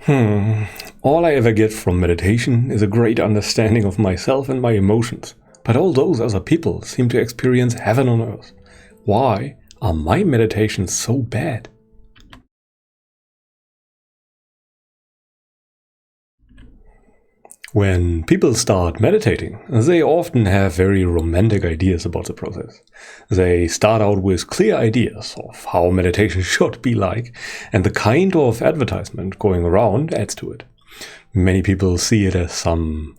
Hmm. All I ever get from meditation is a great understanding of myself and my emotions. But all those other people seem to experience heaven on earth. Why are my meditations so bad? When people start meditating, they often have very romantic ideas about the process. They start out with clear ideas of how meditation should be like, and the kind of advertisement going around adds to it. Many people see it as some,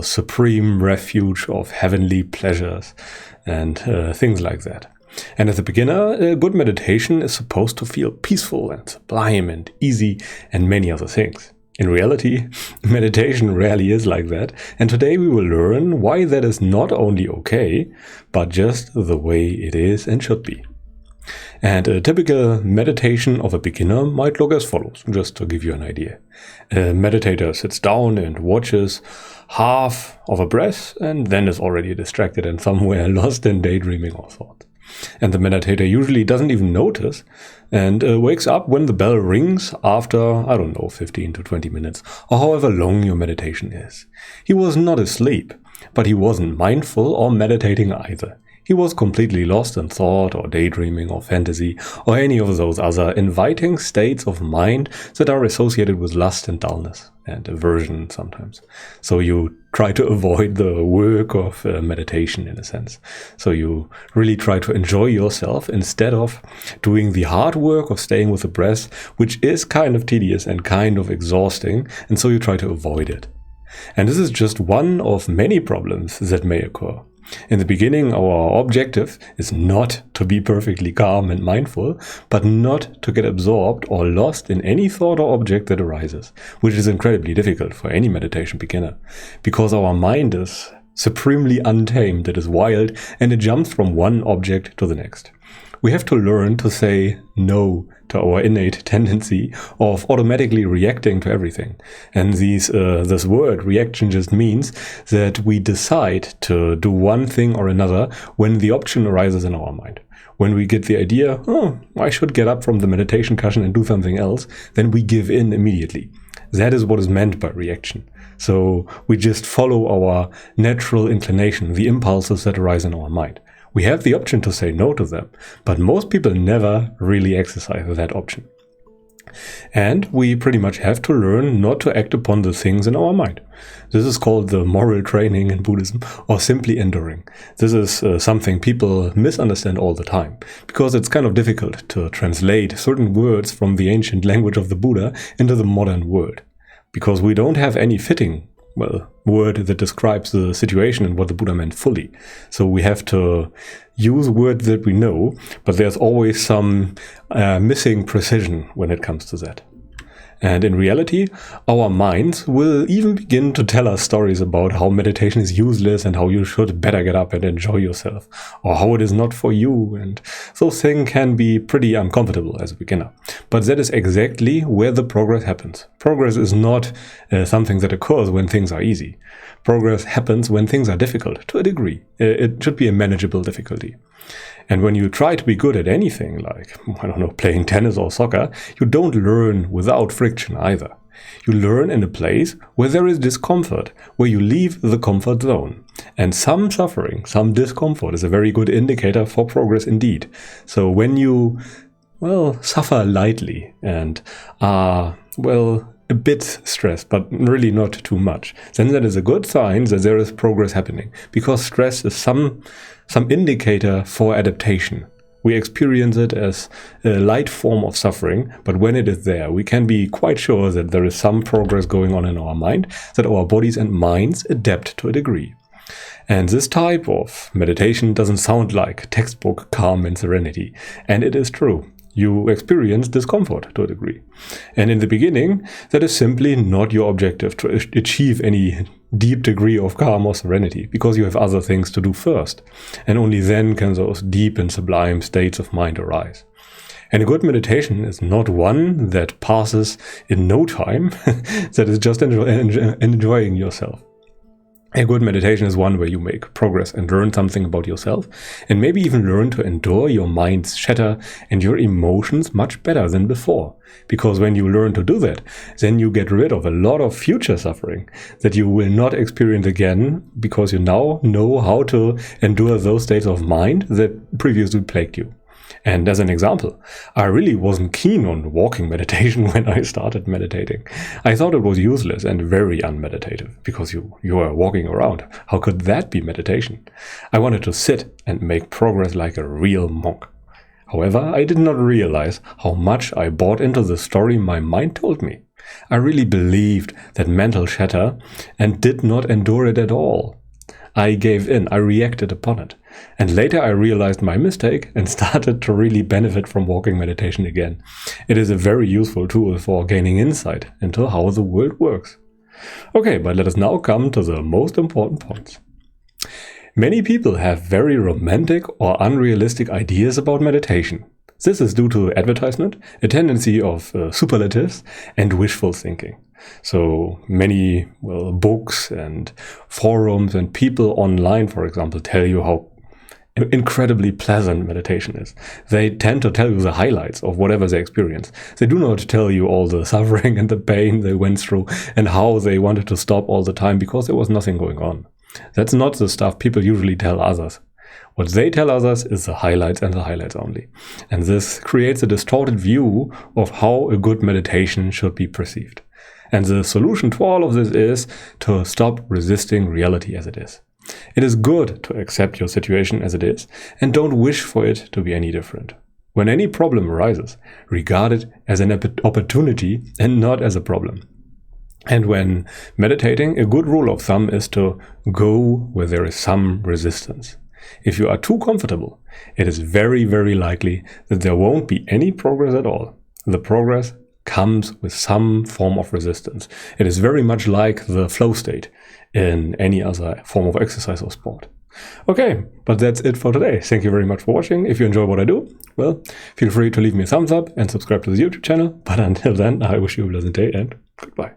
supreme refuge of heavenly pleasures and things like that. And as a beginner, a good meditation is supposed to feel peaceful and sublime and easy and many other things. In reality, meditation rarely is like that, and today we will learn why that is not only okay, but just the way it is and should be. And a typical meditation of a beginner might look as follows, just to give you an idea. A meditator sits down and watches half of a breath and then is already distracted and somewhere lost in daydreaming or thought. And the meditator usually doesn't even notice and wakes up when the bell rings after, 15 to 20 minutes, or however long your meditation is. He was not asleep, but he wasn't mindful or meditating either. He was completely lost in thought or daydreaming or fantasy or any of those other inviting states of mind that are associated with lust and dullness and aversion sometimes. So you try to avoid the work of meditation in a sense. So you really try to enjoy yourself instead of doing the hard work of staying with the breath, which is kind of tedious and kind of exhausting, and so you try to avoid it. And this is just one of many problems that may occur. In the beginning, our objective is not to be perfectly calm and mindful, but not to get absorbed or lost in any thought or object that arises, which is incredibly difficult for any meditation beginner, because our mind is supremely untamed, it is wild, and it jumps from one object to the next. We have to learn to say no to our innate tendency of automatically reacting to everything. And this word reaction just means that we decide to do one thing or another when the option arises in our mind. When we get the idea, I should get up from the meditation cushion and do something else, then we give in immediately. That is what is meant by reaction. So we just follow our natural inclination, the impulses that arise in our mind. We have the option to say no to them, but most people never really exercise that option. And we pretty much have to learn not to act upon the things in our mind. This is called the moral training in Buddhism, or simply enduring. This is something people misunderstand all the time, because it's kind of difficult to translate certain words from the ancient language of the Buddha into the modern world, because we don't have any fitting word that describes the situation and what the Buddha meant fully. So we have to use words that we know, but there's always some missing precision when it comes to that. And in reality, our minds will even begin to tell us stories about how meditation is useless and how you should better get up and enjoy yourself, or how it is not for you, and those things can be pretty uncomfortable as a beginner. But that is exactly where the progress happens. Progress is not something that occurs when things are easy. Progress happens when things are difficult, to a degree. It should be a manageable difficulty. And when you try to be good at anything, like, playing tennis or soccer, you don't learn without friction either. You learn in a place where there is discomfort, where you leave the comfort zone. And some suffering, some discomfort is a very good indicator for progress indeed. So when you, suffer lightly and are, a bit stressed, but really not too much, then that is a good sign that there is progress happening, because stress is some indicator for adaptation. We experience it as a light form of suffering, but when it is there, we can be quite sure that there is some progress going on in our mind, that our bodies and minds adapt to a degree. And this type of meditation doesn't sound like textbook calm and serenity, and it is true. You experience discomfort to a degree. And in the beginning, that is simply not your objective to achieve any deep degree of calm or serenity, because you have other things to do first. And only then can those deep and sublime states of mind arise. And a good meditation is not one that passes in no time, that is just enjoying yourself. A good meditation is one where you make progress and learn something about yourself, and maybe even learn to endure your mind's chatter and your emotions much better than before. Because when you learn to do that, then you get rid of a lot of future suffering that you will not experience again, because you now know how to endure those states of mind that previously plagued you. And as an example, I really wasn't keen on walking meditation when I started meditating. I thought it was useless and very unmeditative, because you are walking around. How could that be meditation? I wanted to sit and make progress like a real monk. However, I did not realize how much I bought into the story my mind told me. I really believed that mental chatter and did not endure it at all. I gave in, I reacted upon it. And later I realized my mistake and started to really benefit from walking meditation again. It is a very useful tool for gaining insight into how the world works. Okay, but let us now come to the most important points. Many people have very romantic or unrealistic ideas about meditation. This is due to advertisement, a tendency of superlatives, and wishful thinking. So many books and forums and people online, for example, tell you how incredibly pleasant meditation is. They tend to tell you the highlights of whatever they experience. They do not tell you all the suffering and the pain they went through and how they wanted to stop all the time because there was nothing going on. That's not the stuff people usually tell others. What they tell others is the highlights and the highlights only. And this creates a distorted view of how a good meditation should be perceived. And the solution to all of this is to stop resisting reality as it is. It is good to accept your situation as it is and don't wish for it to be any different. When any problem arises, regard it as an opportunity and not as a problem. And when meditating, a good rule of thumb is to go where there is some resistance. If you are too comfortable, it is very, very likely that there won't be any progress at all. The progress comes with some form of resistance. It is very much like the flow state in any other form of exercise or sport. Okay, but that's it for today. Thank you very much for watching. If you enjoy what I do, well, feel free to leave me a thumbs up and subscribe to the YouTube channel. But until then, I wish you a pleasant day and goodbye.